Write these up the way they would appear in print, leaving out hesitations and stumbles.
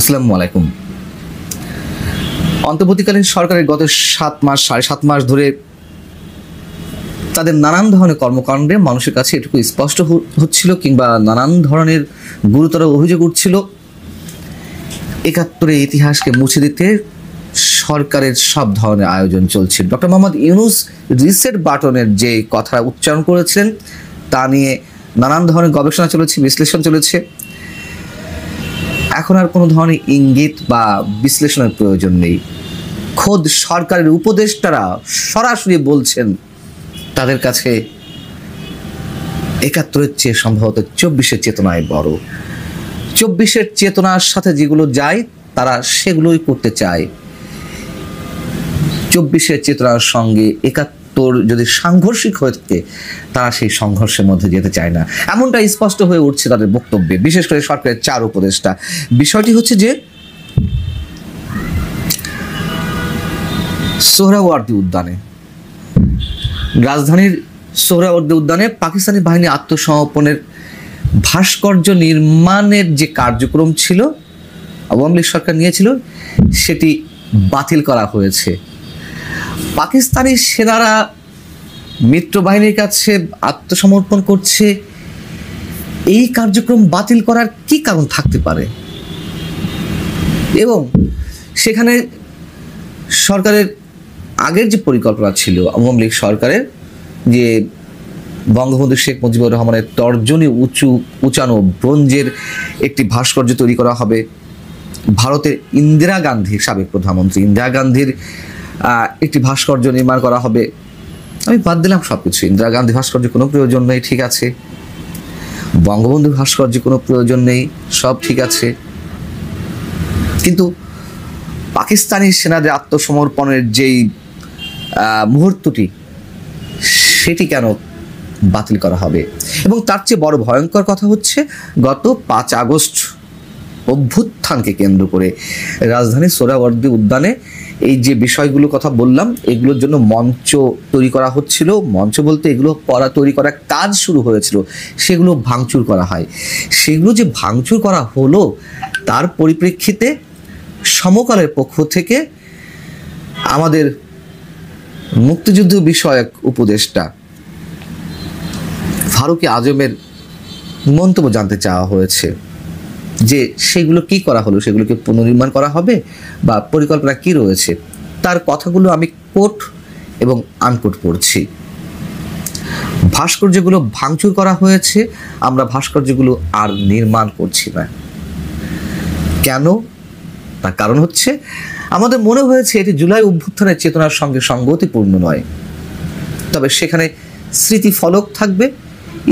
আসসালামু আলাইকুম। অন্তর্বর্তীকালীন সরকারের গত 7.5 মাস ধরে তাদের নানান ধরনের কর্মকাণ্ডে মানুষের কাছে এটুকু স্পষ্ট হচ্ছিল কিংবা নানান ধরনের গুরুতর অভিযোগ উঠছিল। ৭১-এর ইতিহাসকে মুছে দিতে সরকারের সব ধরনের আয়োজন চলছিল। ডক্টর মোহাম্মদ ইউনূস রিসেট বাটনের যে কথা উচ্চারণ করেছিলেন তা নিয়ে নানান ধরনের গবেষণা চলেছে, বিশ্লেষণ চলেছে। এখন আর কোনো ধরনের ইঙ্গিত বা বিশ্লেষণের প্রয়োজন নেই। খোদ সরকারের উপদেষ্টারা সরাসরি বলছেন তাদের কাছে ৭১-এর চেয়ে সম্ভবত ২৪-এর চেতনায় বড়। ২৪-এর চেতনার সাথে যেগুলো যায় তারা সেগুলোই করতে চায়। ২৪-এর চেতনার সঙ্গে ৭১ যদি সাংঘর্ষিক হয়ে থাকে তারা সেই সংঘর্ষের মধ্যে যেতে চায় না, এমনটা স্পষ্ট হয়ে উঠছে তাদের বক্তব্যে, বিশেষ করে সরকারের ৪ উপদেষ্টা। বিষয়টি হচ্ছে যে সোহরাওয়ার্দী উদ্যানে, রাজধানীর সোহরাওয়ার্দী উদ্যানে পাকিস্তানি বাহিনী আত্মসমর্পণের ভাস্কর্য নির্মাণের যে কার্যক্রম ছিল আওয়ামী লীগ সরকার নিয়েছিল সেটি বাতিল করা হয়েছে। পাকিস্তানি সেনারা মিত্র বাহিনীর কাছে আত্মসমর্পণ করছে, এই কার্যক্রম বাতিল করার কি কারণ থাকতে পারে? এবং সেখানে সরকারের আগের যে পরিকল্পনা ছিল আওয়ামী লীগ সরকারের, যে বঙ্গবন্ধু শেখ মুজিবুর রহমানের তর্জনী উঁচানো ব্রোঞ্জের একটি ভাস্কর্য তৈরি করা হবে, ভারতের ইন্দিরা গান্ধী, সাবেক প্রধানমন্ত্রী ইন্দিরা গান্ধীর একটি ভাস্কর্য নির্মাণ করা হবে। আমি বাদ দিলাম সব কিছু, ইন্দিরা গান্ধী ভাস্কর্য কোনো প্রয়োজন নেই, ঠিক আছে। বঙ্গবন্ধু ভাস্কর্য কোনো প্রয়োজন নেই, সব ঠিক আছে। কিন্তু পাকিস্তানি সেনাদের আত্মসমর্পণের যেই মুহূর্তটি সেটি কেন বাতিল করা হবে? এবং তার চেয়ে বড় ভয়ঙ্কর কথা হচ্ছে গত ৫ আগস্ট অভ্যুত্থানকে কেন্দ্র করে রাজধানীর সোহরাওয়ার্দী উদ্যানে এই যে বিষয়গুলো কথা বললাম এগুলোর জন্য মঞ্চ তৈরি করা হচ্ছিল। মঞ্চ বলতে এগুলো তৈরি করার কাজ শুরু হয়েছিল, সেগুলো ভাঙচুর করা হয়। সেগুলো যে ভাঙচুর করা হলো তার পরিপ্রেক্ষিতে সমকালের পক্ষ থেকে আমাদের মুক্তিযুদ্ধ বিষয়ক উপদেষ্টা ফারুকী আজমের মন্তব্য জানতে চাওয়া হয়েছে যে সেগুলো কি করা হলো, সেগুলোকে পুনর্নির্মাণ করা হবে বা পরিকল্পনা কি রয়েছে। তার কথাগুলো আমি কোট এবং আনকোট পড়ছি। ভাস্কর্যগুলো ভাঙচুর করা হয়েছে, আমরা ভাস্কর্যগুলো আর নির্মাণ করছি না। কেন? তার কারণ হচ্ছে আমাদের মনে হয়েছে এটি জুলাই অভ্যুত্থানের চেতনার সঙ্গে সঙ্গতিপূর্ণ নয়। তবে সেখানে স্মৃতিফলক থাকবে,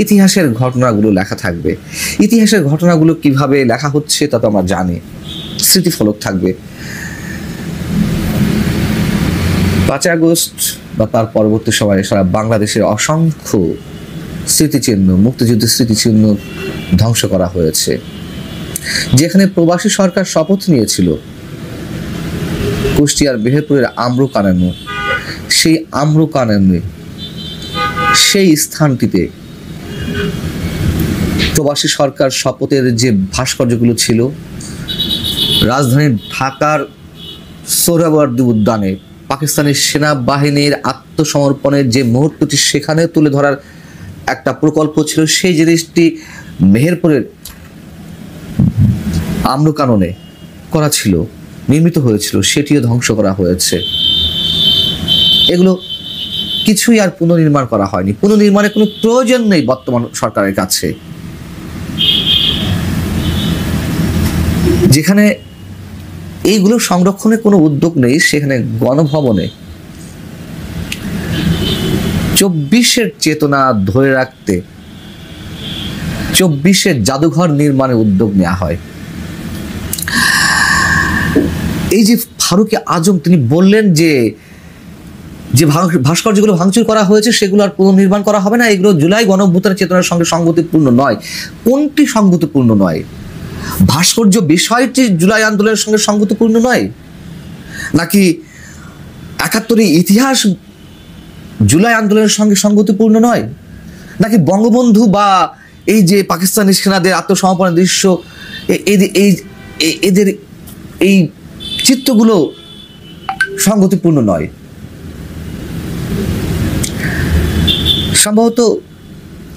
ইতিহাসের ঘটনাগুলো লেখা থাকবে। ইতিহাসের ঘটনাগুলো কিভাবে লেখা হচ্ছে তা তো আমরা জানি। স্মৃতিফলক থাকবে। ৫ আগস্ট বা তার পরবর্তী সময়ে সারা বাংলাদেশের অসংখ্য স্মৃতিচিহ্ন, মুক্তিযুদ্ধের স্মৃতিচিহ্ন ধ্বংস করা হয়েছে। যেখানে প্রবাসী সরকার শপথ নিয়েছিল কুষ্টিয়ার মেহেরপুরের আম্রকাননে, সেই আম্রকাননে সেই স্থানটিতে প্রবাসী সরকার শপথের যে ভাস্কর্যগুলো ছিল, রাজধানীর ঢাকার সোহরাওয়ার্দী উদ্যানে পাকিস্তানি সেনাবাহিনীর আত্মসমর্পণের যে মুহূর্তটি সেখানে তুলে ধরার একটা প্রকল্প ছিল, সেই জিনিসটি মেহেরপুরের আম্রকাননে করা ছিল, নির্মিত হয়েছিল, সেটিও ধ্বংস করা হয়েছে। এগুলো কিছুই আর পুনর্নির্মাণ করা হয়নি। পুনর্নির্মাণের কোনো প্রয়োজন নেই বর্তমান সরকারের কাছে। যেখানে এইগুলো সংরক্ষণের কোনো উদ্যোগ নেই, সেখানে গণভবনে ২৪-এর চেতনা ধরে রাখতে ২৪-এর জাদুঘর নির্মাণের উদ্যোগ নেওয়া হয়। এই যে ফারুকী আজম তিনি বললেন যে ভাস্কর্যগুলো ভাঙচুর করা হয়েছে সেগুলো আর পুনর্নির্মাণ করা হবে না, এগুলো জুলাই গণঅভ্যুত্থানের চেতনার সঙ্গে সঙ্গতিপূর্ণ নয়। কোনটি সঙ্গতিপূর্ণ নয়? ভাস্কর্য বিষয়টি জুলাই আন্দোলনের সঙ্গে সঙ্গতিপূর্ণ নয়, নাকি ৭১-এর ইতিহাস জুলাই আন্দোলনের সঙ্গে সঙ্গতিপূর্ণ নয়, নাকি বঙ্গবন্ধু বা এই যে পাকিস্তানি সেনাদের আত্মসমর্পণের দৃশ্য এদের এই চিত্রগুলো সংগতিপূর্ণ নয়। সম্ভবত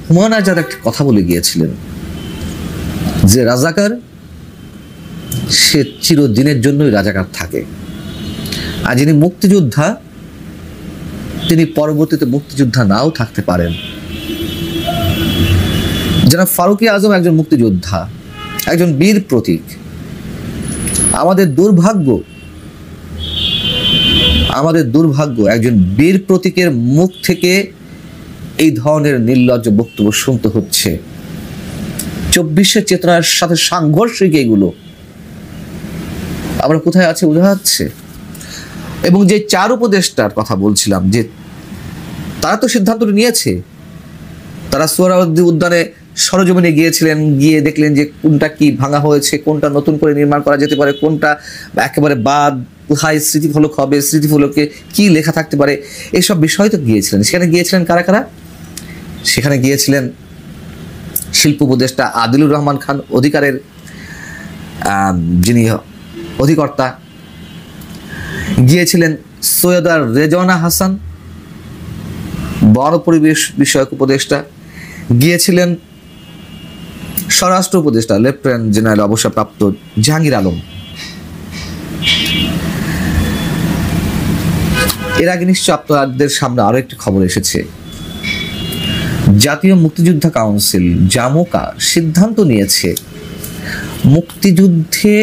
হুমায়ুন আজাদ একটা কথা বলে গিয়েছিলেন যে রাজাকার সে চিরদিনের জন্যই রাজাকার থাকে, আর যিনি মুক্তিযোদ্ধা তিনি পরবর্তীতে মুক্তিযোদ্ধা নাও থাকতে পারেন। জনাব ফারুকী আজম একজন মুক্তিযোদ্ধা, একজন বীর প্রতীক। আমাদের দুর্ভাগ্য একজন বীর প্রতীকের মুখ থেকে এই ধরনের নির্লজ্জ বক্তব্য শুনতে হচ্ছে। 24-এর চেতনার সাথে সাংঘর্ষিক এগুলো। আমরা কোথায় আছে বোঝা যাচ্ছে। এবং যে 4 উপদেষ্টার কথা বলছিলাম, যে তারা তো সিদ্ধান্তটা নিয়েছে, তারা সোহরাওয়ার্দী উদ্যানে সরজমিনে গিয়েছিলেন, গিয়ে দেখলেন যে কোনটা কি ভাঙা হয়েছে, কোনটা নতুন করে নির্মাণ করা যেতে পারে, কোনটা একেবারে বাদ, কোথায় স্মৃতিফলক হবে, স্মৃতিফলকে কি লেখা থাকতে পারে, এইসব বিষয় তো গিয়েছিলেন। সেখানে গিয়েছিলেন কারা কারা? সেখানে গিয়েছিলেন শিল্প উপদেষ্টা আদিলুর রহমান খান, অধিকারের যিনি অধিকর্তা, গিয়েছিলেন সৈয়দা রেজওয়ানা হাসান, বন পরিবেশ বিষয়ক উপদেষ্টা, গিয়েছিলেন স্বরাষ্ট্র উপদেষ্টা লেফটেন্যান্ট জেনারেল অবসরপ্রাপ্ত জাহাঙ্গীর আলম। এর আগে নিশ্চয় আপনাদের সামনে আরো একটি খবর এসেছে। জাতীয় মুক্তিযোদ্ধা কাউন্সিল জামোকা সিদ্ধান্ত নিয়েছে মুক্তিযুদ্ধে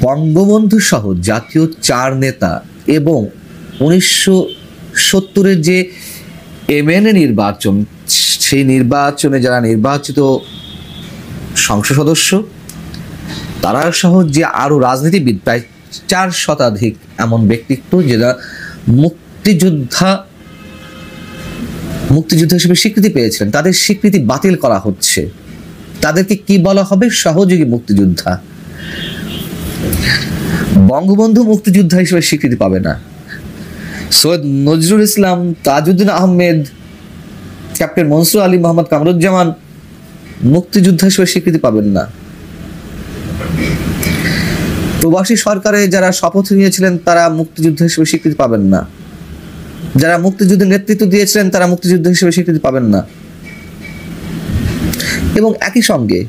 বঙ্গবন্ধু সহ জাতীয় 4 নেতা এবং 1970-এর যে এমএনএ নির্বাচন, সেই নির্বাচনে যারা নির্বাচিত সংসদ সদস্য তারা সহ যে আরো রাজনীতিবিদ প্রায় 4 শতাধিক এমন ব্যক্তিত্ব যারা মুক্তিযোদ্ধা হিসেবে স্বীকৃতি পেয়েছিলেন, তাদের স্বীকৃতি বাতিল করা হচ্ছে। তাদেরকে কি বলা হবে? সহযোগী মুক্তিযোদ্ধা। বঙ্গবন্ধু মুক্তিযোদ্ধা হিসেবে স্বীকৃতি পাবে না। সৈয়দ নজরুল ইসলাম, তাজউদ্দিন আহমেদ, ক্যাপ্টেন মনসুর আলী মোহাম্মদ কামরুজ্জামান মুক্তিযোদ্ধা হিসেবে স্বীকৃতি পাবেন না। প্রবাসী সরকারে যারা শপথ নিয়েছিলেন তারা মুক্তিযুদ্ধ হিসেবে স্বীকৃতি পাবেন না। যারা মুক্তিযুদ্ধের নেতৃত্ব দিয়েছিলেন তারা মুক্তিযুদ্ধ হিসেবে স্বীকৃতি পাবেন না। এবং একই সঙ্গে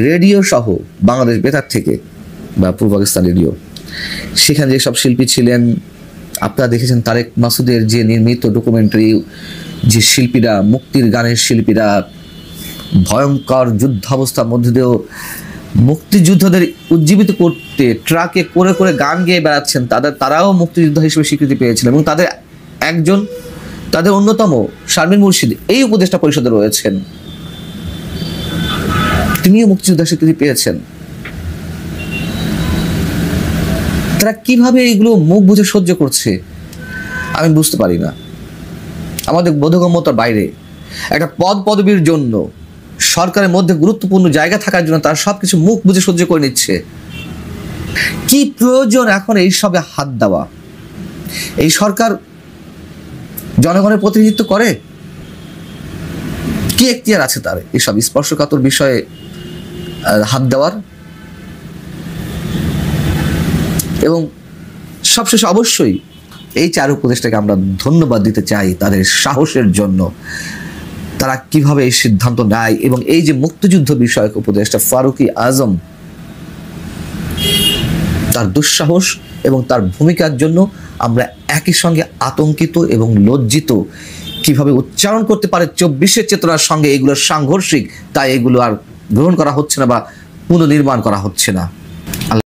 রেডিও সহ বাংলাদেশ বেতার থেকে বা পূর্ব পাকিস্তান রেডিও, সেখানে যেসব শিল্পী ছিলেন আপনারা দেখেছেন, তারেক মাসুদের যে নির্মিত ডকুমেন্টারি, যে শিল্পীরা, মুক্তির গানের শিল্পীরা ভয়ঙ্কর যুদ্ধাবস্থার মধ্যে দিয়েও মুক্তিযুদ্ধদের উজ্জীবিত করতে ট্রাকে করে করে গান গেয়ে বেড়াচ্ছেন, তারাও মুক্তিযোদ্ধা হিসেবে স্বীকৃতি পেয়েছিলেন। এবং তাদের অন্যতম শারমিন মুর্শিদ এই উপদেষ্টা পরিষদে রয়েছেন, তিনিও মুক্তিযোদ্ধা স্বীকৃতি পেয়েছেন। তারা কিভাবে এইগুলো মুখ বুঝে সহ্য করছে আমি বুঝতে পারি না। আমাদের বোধগম্যতার বাইরে। একটা পদবীর জন্য, সরকারের মধ্যে গুরুত্বপূর্ণ জায়গা থাকার জন্য তারা সবকিছু মুখ বুঝে সহ্য করে নিচ্ছে। কি প্রয়োজন এখন এইসবে হাত দেওয়া? এই সরকার জনগণের প্রতিনিধিত্ব করে? কি এখতিয়ার আছে তার এইসব স্পর্শকাতর বিষয়ে হাত দেওয়ার? এবং সবশেষে অবশ্যই এই 4 উপদেষ্টাকে আমরা ধন্যবাদ দিতে চাই তাদের সাহসের জন্য। তারা কিভাবে এই সিদ্ধান্ত নেয়, এবং এই যে মুক্তিযুদ্ধ বিষয়ক উপদেষ্টা ফারুকী আজম, তার দুঃসাহস এবং তার ভূমিকার জন্য আমরা একই সঙ্গে আতঙ্কিত এবং লজ্জিত। কিভাবে উচ্চারণ করতে পারে 24-এর চেতনার সঙ্গে এগুলো সাংঘর্ষিক, তাই এগুলো আর গ্রহণ করা হচ্ছে না বা পুনর্নির্মাণ করা হচ্ছে না।